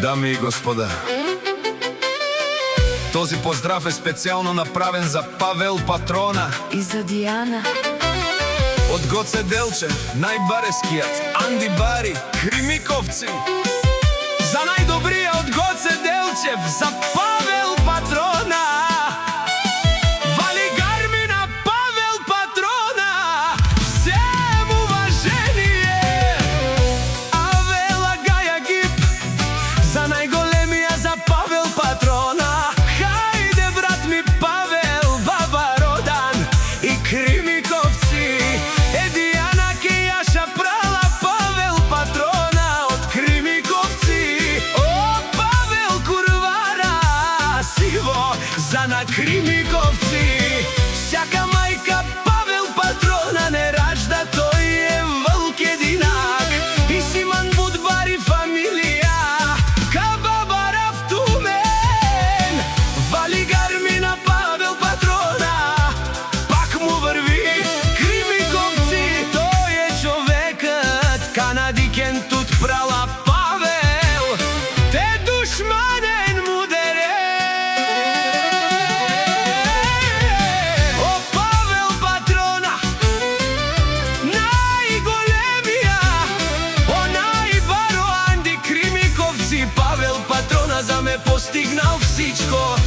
Дами и господа, този поздрав е специално направен за Павел Патрона и за Диана. От Гоце Делчев, най-бареският Анди Бари, Кримиковци. За най-добрия от Гоце Делчев, за Павел Патрона. Вали гармина Павел Патрона. Всем уважение. Авела Гая Гип, за най-големия, за Павел Патрона. Хайде, брат ми Павел, баба Родан и Кримиковци. Диана Кияша прала Павел Патрона от Кримиковци. О, Павел Курвара, сиво за на Кримиковци. Всяка майка Павел Патрона не ражда, той е вълк единак. И Симан Будбари фамилия, Кабабара в Тумен. Вали гармина Павел Патрона, пак му върви Кримиковци. Той е човекът, канадикент от прала Павел. Те душманен му дере. О, Павел Патрона, най-големия. О, най-баро Анди Кримиковци. Павел Патрона за ме постигнал всичко.